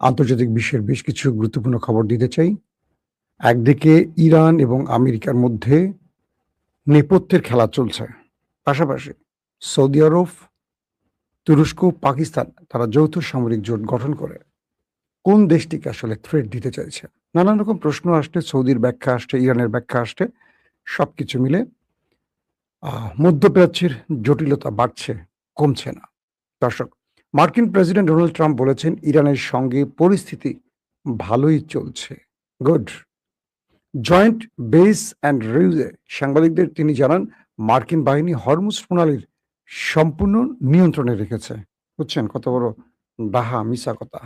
আন্তর্জাতিক বিশ্বের বেশ কিছু গুরুত্বপূর্ণ খবর দিতে চাই। একদিকে ইরান এবং আমেরিকার মধ্যে নেপথ্যের খেলা চলছে। পাশাপাশি সৌদি আরব, তুরস্ক, পাকিস্তান তারা যৌথ সামরিক জোট গঠন করে কোন দেশটিকে আসলে থ্রেট দিতে চাইছে? নানান রকম প্রশ্ন আসছে, সৌদির ব্যাখ্যা আসছে, ইরানের ব্যাখ্যা আসছে। সবকিছু মিলে মধ্যপ্রাচ্যের জটিলতা বাড়ছে, কমছে না। দর্শক, মার্কিন প্রেসিডেন্ট ডোনাল্ড ট্রাম্প বলেছেন ইরানের সঙ্গে পরিস্থিতি ভালোই চলছে। গুড। জয়েন্ট বেস অ্যান্ড রিউজে সাংবাদিকদের তিনি জানান মার্কিন বাহিনী হরমুজ প্রণালীর সম্পূর্ণ নিয়ন্ত্রণে রেখেছে। বুঝছেন কত বড় ডাহা মিশা কথা।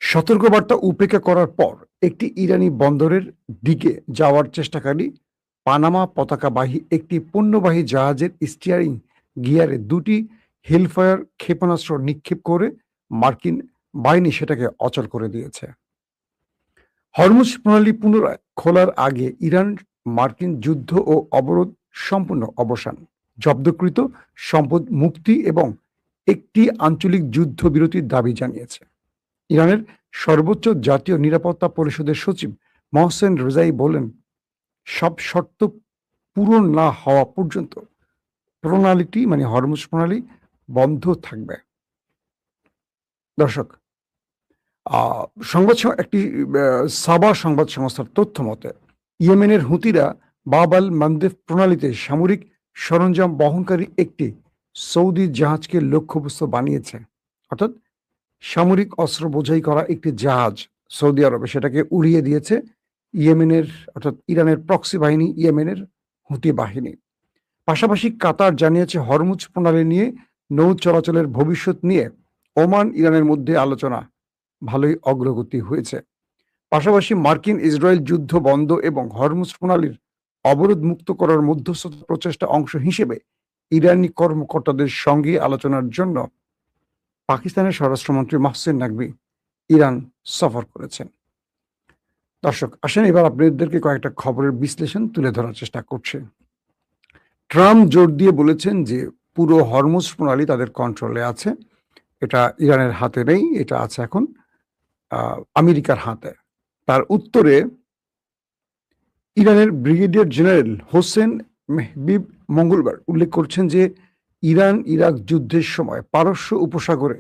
সতর্কবার্তা উপেক্ষা করার পর একটি ইরানি বন্দরের দিকে যাওয়ার চেষ্টাকারী পানামা পতাকাবাহী একটি পণ্যবাহী জাহাজের স্টিয়ারিং গিয়ারে দুটি হেলফায়ার ক্ষেপণাস্ত্র নিক্ষেপ করে মার্কিন বাহিনী সেটাকে অচল করে দিয়েছে। হরমুজ প্রণালী পুনরায় খোলার আগে ইরান মার্কিন যুদ্ধ ও অবরোধ সম্পূর্ণ অবসান, জব্দকৃত সম্পদ মুক্তি এবং একটি আঞ্চলিক যুদ্ধবিরতির দাবি জানিয়েছে। ইরানের সর্বোচ্চ জাতীয় নিরাপত্তা পরিষদের সচিব মহসেন রেজাই বলেন, সব শর্ত পূরণ না হওয়া পর্যন্ত প্রণালীটি মানে হরমুজ প্রণালী বন্ধ থাকবে। দর্শক, একটি সাবা সংবাদ সংস্থার তথ্য মতে ইয়েমেনের হুতিরা বাব আল মানদেব প্রণালীতে সামরিক সরঞ্জাম বহনকারী একটি সৌদি জাহাজকে লক্ষ্যবস্তু বানিয়েছে। অর্থাৎ সামরিক অস্ত্র বোঝাই করা একটি জাহাজ সৌদি আরবে সেটাকে উড়িয়ে দিয়েছে ইয়েমেনের অর্থাৎ ইরানের প্রক্সি বাহিনী, ইয়েমেনের হুতি বাহিনী। পাশাপাশি কাতার জানিয়েছে হরমুজ প্রণালী নিয়ে নৌ চলাচলের ভবিষ্যৎ নিয়ে ওমান ইরানের মধ্যে আলোচনা ভালোই অগ্রগতি হয়েছে। পাশাপাশি মার্কিন ইসরায়েল যুদ্ধ বন্ধ এবং হরমুজ প্রণালীর অবরোধ মুক্ত করার মধ্যস্থতা প্রচেষ্টা অংশ হিসেবে ইরানি কর্মকর্তাদের সঙ্গে আলোচনার জন্য পাকিস্তানের স্বরাষ্ট্রমন্ত্রী মাহসিন নাকভি ইরান সফর করেছেন। দর্শক, আসেন এবার আপনাদেরকে কয়েকটা খবরের বিশ্লেষণ তুলে ধরার চেষ্টা করছে। ট্রাম্প জোর দিয়ে বলেছেন যে পুরো হরমুজ প্রণালী তাদের কন্ট্রোলে আছে, এটা ইরানের হাতে নেই, এটা আছে এখন আমেরিকার হাতে। তার উত্তরে ইরানের ব্রিগেডিয়ার জেনারেল হোসেন মেহবিব মঙ্গলবার উল্লেখ করছেন যে ইরান ইরাক যুদ্ধের সময় পারস্য উপসাগরে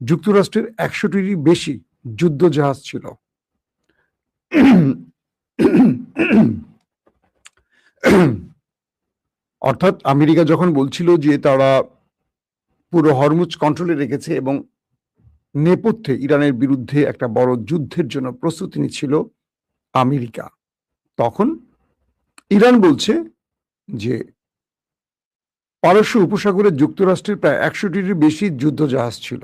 যুক্তরাষ্ট্রের 100টিরই বেশি যুদ্ধ জাহাজ ছিল। অর্থাৎ আমেরিকা যখন বলছিল যে তারা পুরো হরমুজ কন্ট্রোলে রেখেছে এবং নেপথ্যে ইরানের বিরুদ্ধে একটা বড় যুদ্ধের জন্য প্রস্তুতি নিচ্ছিল আমেরিকা, তখন ইরান বলছে যে পারস্য উপসাগরে যুক্তরাষ্ট্রের প্রায় 100টির বেশি যুদ্ধ জাহাজ ছিল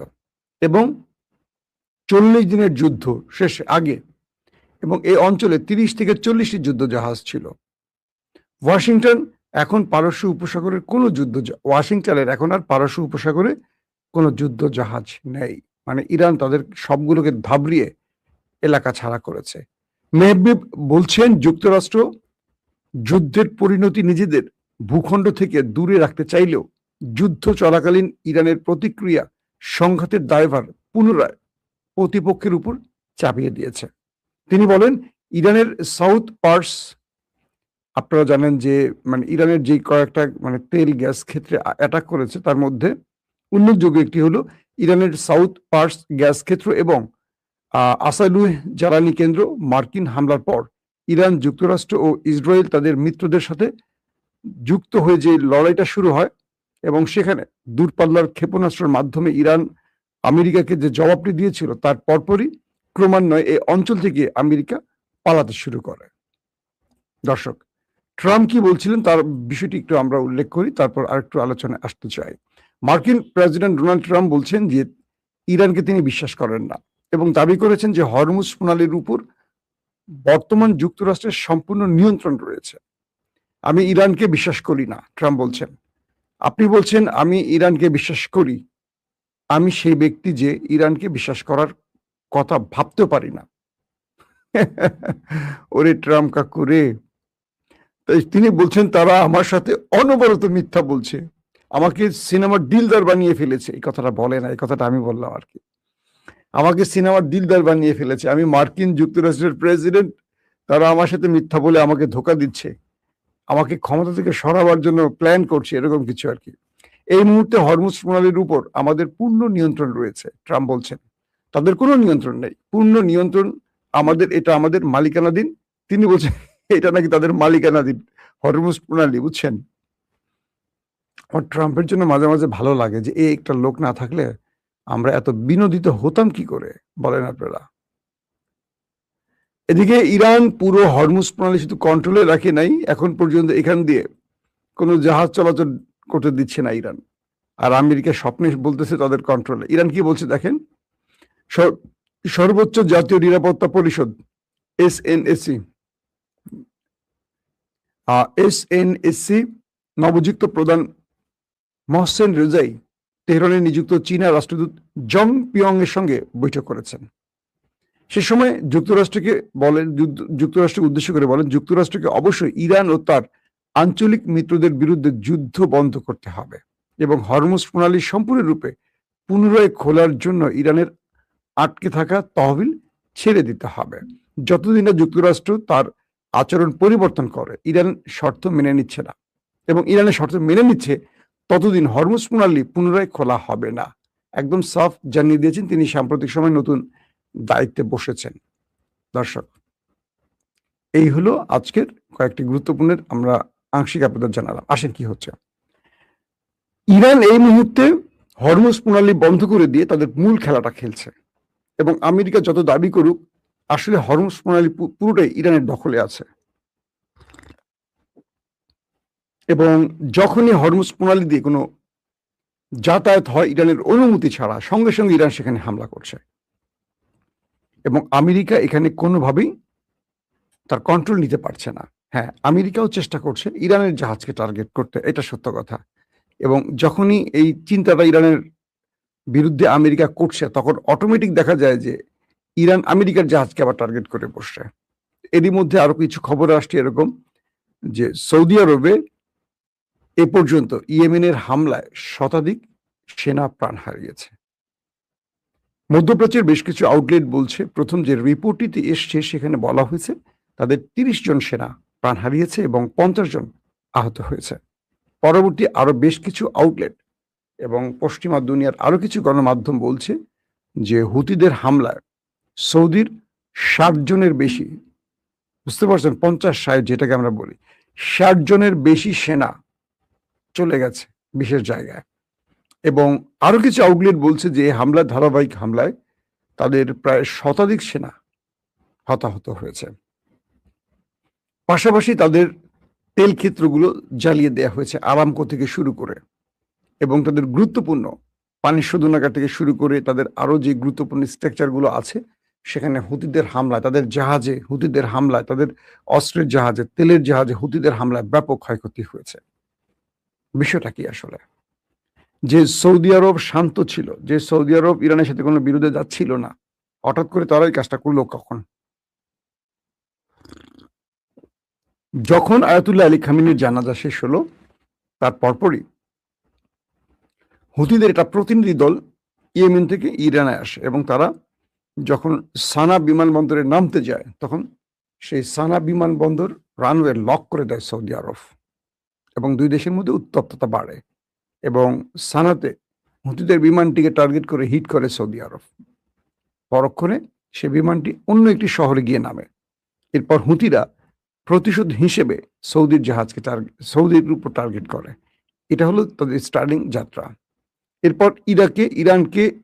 এবং 40 দিনের যুদ্ধ শেষ আগে এবং এই অঞ্চলে 30 থেকে 40টি যুদ্ধ জাহাজ ছিল। ওয়াশিংটনের এখন আর পারস্য উপসাগরে কোনো যুদ্ধ জাহাজ নেই। মানে ইরান তাদের সবগুলোকে ধাবড়িয়ে এলাকা ছাড়া করেছে। মেহবিব বলছেন যুক্তরাষ্ট্র যুদ্ধের পরিণতি নিজেদের ভূখণ্ড থেকে দূরে রাখতে চাইলেও যুদ্ধ চলাকালীন ইরানের প্রতিক্রিয়া সংঘাতের দায়ভার পুনরায় প্রতিপক্ষের উপর চাপিয়ে দিয়েছে। তিনি বলেন ইরানের সাউথ পার্স, আপনারা জানেন যে মানে ইরানের যে কয়েকটা মানে তেল গ্যাস ক্ষেত্রে অ্যাটাক করেছে তার মধ্যে উল্লেখযোগ্য একটি হলো ইরানের সাউথ পার্স গ্যাস ক্ষেত্র এবং আসালুহ জ্বালানি কেন্দ্র। মার্কিন হামলার পর ইরান, যুক্তরাষ্ট্র ও ইসরায়েল তাদের মিত্রদের সাথে যুক্ত হয়ে যে লড়াইটা শুরু হয় এবং সেখানে দূরপাল্লার ক্ষেপণাস্ত্রের মাধ্যমে ইরান আমেরিকাকে যে জবাবটি দিয়েছিল তার পরপরই ক্রমান্বয়ে এই অঞ্চল থেকে আমেরিকা পালাতে শুরু করে। দর্শক, ট্রাম্প কি বলছিলেন তার বিষয়টি একটু আমরা উল্লেখ করি, তারপর আরেকটু আলোচনায় আসতে চাই। মার্কিন প্রেসিডেন্ট ডোনাল্ড ট্রাম্প বলছেন যে ইরানকে তিনি বিশ্বাস করেন না এবং দাবি করেছেন যে হরমুজ প্রণালীর উপর বর্তমান যুক্তরাষ্ট্রের সম্পূর্ণ নিয়ন্ত্রণ রয়েছে। আমি ইরানকে বিশ্বাস করি না, ট্রাম্প বলছেন। আপনি বলছেন আমি ইরানকে বিশ্বাস করি, আমি সেই ব্যক্তি যে ইরানকে বিশ্বাস করার কথা ভাবতেও পারি না। ওরে ট্রাম্প কাকু রে, তাই তিনি বলছেন তারা আমার সাথে অনবরত মিথ্যা বলছে, আমাকে সিনেমার ডিলদার বানিয়ে ফেলেছে। এই কথাটা বলে না, এই কথাটা আমি বললাম আর কি। আমাকে সিনেমার দিলদার বানিয়ে ফেলেছে, আমি মার্কিন যুক্তরাষ্ট্রের প্রেসিডেন্ট, তারা আমার সাথে মিথ্যা বলে আমাকে ধোকা দিচ্ছে, আমাকে ক্ষমতা থেকে সরাবার জন্য প্ল্যান করছে, এরকম কিছু আর কি। এই মুহূর্তে হরমুজ প্রণালীর উপর আমাদের পূর্ণ নিয়ন্ত্রণ রয়েছে, ট্রাম্প বলছেন। তাদের কোনো নিয়ন্ত্রণ নেই, পূর্ণ নিয়ন্ত্রণ আমাদের, এটা আমাদের মালিকানাধীন। তিনি বলছেন এটা নাকি তাদের মালিকানাধীন হরমুজ প্রণালী, বুঝছেন। আমার ট্রাম্পের জন্য মাঝে মাঝে ভালো লাগে যে এই একটা লোক না থাকলে আমরা এত বিনোদিত হতাম কি করে, বলেন আপনারা। এদিকে ইরান পুরো হরমুজ প্রণালী শুধু কন্ট্রোলে রাখে নাই, এখন পর্যন্ত এখান দিয়ে কোনো জাহাজ চলাচল করতে দিচ্ছে না ইরান। আর আমেরিকা স্বপ্নে বলতেছে তাদের কন্ট্রোলে। ইরান কি বলছে দেখেন, সর্বোচ্চ জাতীয় নিরাপত্তা পরিষদ এসএনএসি নবযুক্ত প্রধান মহসেন রেজাই তেহরানে নিযুক্ত চীনা রাষ্ট্রদূত জং পিয়ং এর সঙ্গে বৈঠক করেছেন। সে সময় যুক্তরাষ্ট্রকে উদ্দেশ্য করে বলেন, যুক্তরাষ্ট্রকে অবশ্যই ইরান ও তার আঞ্চলিক মিত্রদের বিরুদ্ধে যুদ্ধ বন্ধ করতে হবে এবং হরমুজ প্রণালী সম্পূর্ণরূপে পুনরায় খোলার জন্য ইরানের আটকে থাকা তহবিল ছেড়ে দিতে হবে। যতদিন না যুক্তরাষ্ট্র তার আচরণ পরিবর্তন করে, ইরান শর্ত মেনে নিচ্ছে না এবং ইরানের শর্ত মেনে নিচ্ছে, ততদিন হরমুজ প্রণালী পুনরায় খোলা হবে না। একদম সাফ জানিয়ে দিয়েছেন তিনি সাম্প্রতিক সময় নতুন দায়িত্বে বসেছেন। দর্শক, এই হলো আজকের কয়েকটি গুরুত্বপূর্ণ আমরা আংশিক আপনাদের জানালাম। আসেন কি হচ্ছে। ইরান এই মুহূর্তে হরমুজ প্রণালী বন্ধ করে দিয়ে তাদের মূল খেলাটা খেলছে এবং আমেরিকা যত দাবি করুক, আসলে হরমুজ প্রণালী পুরোটাই ইরানের দখলে আছে। এবং যখনই হরমুজ প্রণালী দিয়ে কোনো যাতায়াত হয় ইরানের অনুমতি ছাড়া, সঙ্গে সঙ্গে ইরান সেখানে হামলা করছে এবং আমেরিকা এখানে কোনোভাবেই তার কন্ট্রোল নিতে পারছে না। হ্যাঁ, আমেরিকাও চেষ্টা করছে ইরানের জাহাজকে টার্গেট করতে, এটা সত্য কথা। এবং যখনই এই চিন্তাটা ইরানের বিরুদ্ধে আমেরিকা করছে, তখন অটোমেটিক দেখা যায় যে ইরান আমেরিকার জাহাজকে আবার টার্গেট করে বসছে। এরই মধ্যে আরো কিছু খবর আসছে এরকম যে সৌদি আরবে এ পর্যন্ত ইয়েমেনের হামলায় শতাধিক সেনা প্রাণ হারিয়েছে। মধ্যপ্রাচ্যের বেশ কিছু আউটলেট বলছে, প্রথম যে রিপোর্টটিতে এসছে সেখানে বলা হয়েছে তাদের 30 জন সেনা প্রাণ হারিয়েছে এবং 50 জন আহত হয়েছে। পরবর্তী আরো বেশ কিছু আউটলেট এবং পশ্চিমা দুনিয়ার আরো কিছু গণমাধ্যম বলছে যে হুতিদের হামলায় সৌদির 60 জনের বেশি, বুঝতে পারছেন, 50-60 যেটাকে আমরা বলি, 60 জনের বেশি সেনা চলে গেছে বিশেষ জায়গায়। এবং আরো কিছু আউটলেট বলছে যে হামলার ধারাবাহিক হামলায় তাদের প্রায় শতাধিক সেনা হতাহত হয়েছে। পাশাপাশি তাদের তেল ক্ষেত্রগুলো জ্বালিয়ে দেওয়া হয়েছে, আরামকো থেকে শুরু করে, এবং তাদের গুরুত্বপূর্ণ পানি শোধনাগার থেকে শুরু করে তাদের আরো যে গুরুত্বপূর্ণ স্ট্রাকচারগুলো আছে সেখানে হুতিদের হামলায়, তাদের জাহাজে হুতিদের হামলায়, তাদের অস্ত্রের জাহাজে, তেলের জাহাজে হুতিদের হামলায় ব্যাপক ক্ষয়ক্ষতি হয়েছে। বিষয়টা কি আসলে? যে সৌদি আরব শান্ত ছিল, যে সৌদি আরব ইরানের সাথে কোনো বিরোধে যাচ্ছিল না, হঠাৎ করে তারা এই কাজটা করলো কখন? যখন আয়াতুল্লাহ আলী খামেনির জানাজা শেষ হলো, তার পরপরই হুতিদের একটা প্রতিনিধি দল ইয়েমেন থেকে ইরানে আসে এবং তারা যখন সানা বিমানবন্দরে নামতে যায়, তখন সেই সানা বিমানবন্দর রানওয়ে লক করে দেয় সৌদি আরব এবং দুই দেশের মধ্যে উত্তপ্ততা বাড়ে এবং সানাতে হুতিদের বিমানটিকে টার্গেট করে হিট করে সৌদি আরব। পরক্ষণে সে বিমানটি অন্য একটি শহরে গিয়ে নামে। এরপর হুতিরা প্রতিশোধ হিসেবে সৌদির জাহাজকে সৌদির উপর টার্গেট করে। এটা হলো তাদের স্টার্টিং যাত্রা। এরপর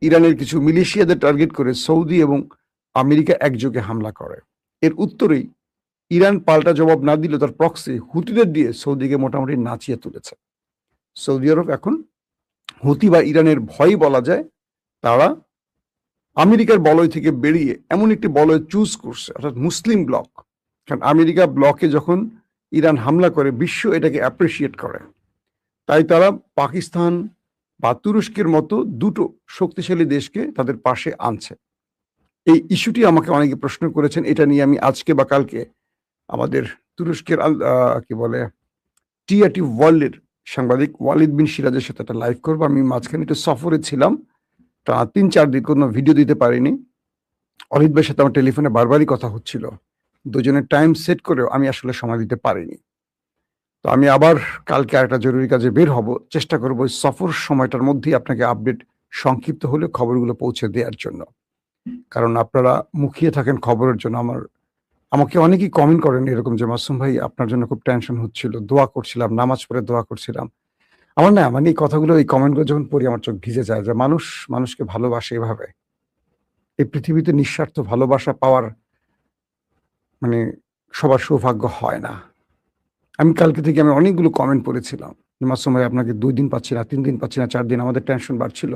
ইরানের কিছু মিলিশিয়াদের টার্গেট করে সৌদি এবং আমেরিকা একযোগে হামলা করে। এর উত্তরেই ইরান পাল্টা জবাব না দিলে তার প্রক্সি হুতিদের দিয়ে সৌদিকে মোটামুটি নাচিয়ে তুলেছে। সৌদি আরব এখন হুতি বা ইরানের ভয় বলা যায়, তারা আমেরিকার বলয় থেকে বেরিয়ে এমন একটি বলয় চুজ করছে, অর্থাৎ মুসলিম ব্লক। কারণ আমেরিকা ব্লকে যখন ইরান হামলা করে, বিশ্ব এটাকে অ্যাপ্রিসিয়েট করে, তাই তারা পাকিস্তান বা তুরস্কের মতো দুটো শক্তিশালী দেশকে তাদের পাশে আনছে। এই ইস্যুটি আমাকে অনেকে প্রশ্ন করেছেন, এটা নিয়ে আমি আজকে বা কালকে আমাদের তুরস্কের কি বলে টিআরটি ওয়ার্ল্ডের সাংবাদিক ওয়ালিদ বিন সিরাজের সাথে একটা লাইভ করবো। আমি মাঝখানে একটু সফরে ছিলাম, তা 3-4 দিন কোনো ভিডিও দিতে পারিনি। অলিদ ভাইয়ের সাথে আমার টেলিফোনে বারবারই কথা হচ্ছিল, দুজনের টাইম সেট করেও আমি আসলে সময় দিতে পারিনি। তো আমি আবার কালকে আরেকটা জরুরি কাজে বের হব, চেষ্টা করব ওই সফর সময়টার মধ্যেই আপনাকে আপডেট সংক্ষিপ্ত হলেও খবরগুলো পৌঁছে দেওয়ার জন্য। কারণ আপনারা মুখিয়ে থাকেন খবরের জন্য। আমাকে অনেকেই কমেন্ট করেন এরকম যে, মাসুম ভাই আপনার জন্য খুব টেনশন হচ্ছিল, দোয়া করছিলাম, নামাজ পড়ে দোয়া করছিলাম। আমার না মানে এই কথাগুলো, এই কমেন্টগুলো যখন পড়ি আমার চোখ ভিজে যায় যে মানুষ মানুষকে ভালোবাসে এভাবে। এই পৃথিবীতে নিঃস্বার্থ ভালোবাসা পাওয়ার মানে সবার সৌভাগ্য হয় না। আমি কালকে থেকে আমি অনেকগুলো কমেন্ট পড়েছিলাম। মাসুম ভাই আপনাকে ২ দিন পাচ্ছি না, ৩ দিন পাচ্ছি না, ৪ দিন, আমাদের টেনশন বাড়ছিল।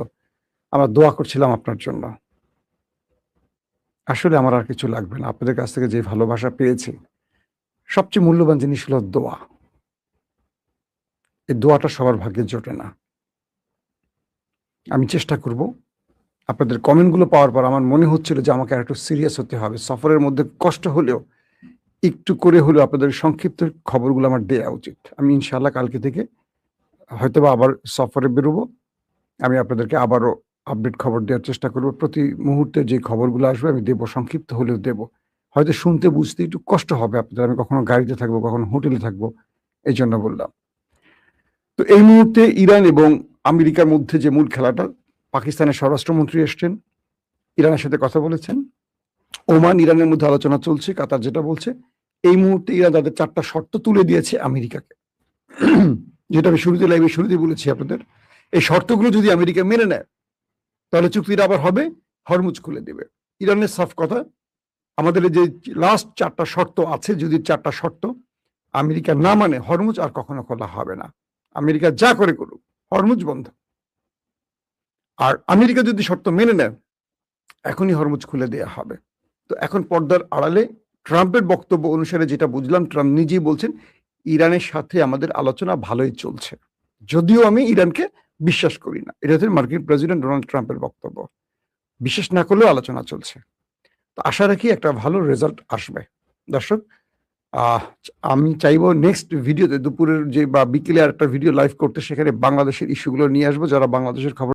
আমরা দোয়া করছিলাম আপনার জন্য। আসলে আমার আর কিছু লাগবে না। আপনাদের কাছ থেকে যে ভালোবাসা পেয়েছি, সবচেয়ে মূল্যবান জিনিস হলো দোয়া। এই দোয়াটা সবার ভাগ্যে জোটে না। আমি চেষ্টা করব। আপনাদের কমেন্টগুলো পাওয়ার পর আমার মনে হচ্ছিল যে আমাকে আরেকটু সিরিয়াস হতে হবে। সফরের মধ্যে কষ্ট হলেও একটু করে হলেও আপনাদের সংক্ষিপ্ত খবরগুলো আমার দেয়া উচিত। আমি ইনশাআল্লাহ কালকে থেকে হয়তোবা আবার সফরে বেরোবো। আমি আপনাদেরকে আবারও আপডেট খবর দেওয়ার চেষ্টা করব। প্রতি মুহূর্তে যে খবরগুলো আসবে আমি দেব, সংক্ষিপ্ত হলেও দেব। হয়তো শুনতে বুঝতে একটু কষ্ট হবে আপনাদের। আমি কখনো গাড়িতে থাকবো, কখনো হোটেলে থাকবো। এইজন্য বললাম। তো এই মুহূর্তে ইরান এবং আমেরিকার মধ্যে যে মূল খেলাটা, পাকিস্তানের স্বরাষ্ট্রমন্ত্রী এসছেন, ইরানের সাথে কথা বলেছেন। ওমান ইরানের মধ্যে আলোচনা চলছে, কাতার যেটা বলছে। এই মুহূর্তে ইরান তাদের ৪ টা শর্ত তুলে দিয়েছে আমেরিকাকে। যেটা আমি লাইভে শুরুতেই বলেছি আপনাদের। এই শর্তগুলো যদি আমেরিকা মেনে নেয়, তাহলে চুক্তিটা আবার হবে, হরমুজ খুলে দিবে। ইরানের সাফ কথা, আমাদের যে লাস্ট ৪ টা শর্ত আছে, যদি ৪ টা শর্ত আমেরিকা না মানে, হরমুজ আর কখনো খোলা হবে না। আমেরিকা যা করে করুক, হরমুজ বন্ধ। আর আমেরিকা যদি শর্ত মেনে নেয়, এখনই হরমুজ খুলে দেয়া হবে। তো এখন পর্দার আড়ালে ট্রাম্পের বক্তব্য অনুসারে যেটা বুঝলাম, ট্রাম্প নিজেই বলছেন ইরানের সাথে আমাদের আলোচনা ভালোই চলছে, যদিও আমি ইরানকে বিশ্বাস করি না। এটা হচ্ছে মার্কিন প্রেসিডেন্ট ডোনাল্ড ট্রাম্পের বক্তব্য। বিশ্বাস না করলেও আলোচনা চলছে। তো আশা রাখি একটা ভালো রেজাল্ট আসবে। দর্শক, আমি চাইবো নেক্সট ভিডিওতে দুপুরের যে বা বিকেলে আরেকটা ভিডিও লাইভ করতে, সেখানে বাংলাদেশের ইস্যুগুলো নিয়ে আসবো। যারা বাংলাদেশের খবর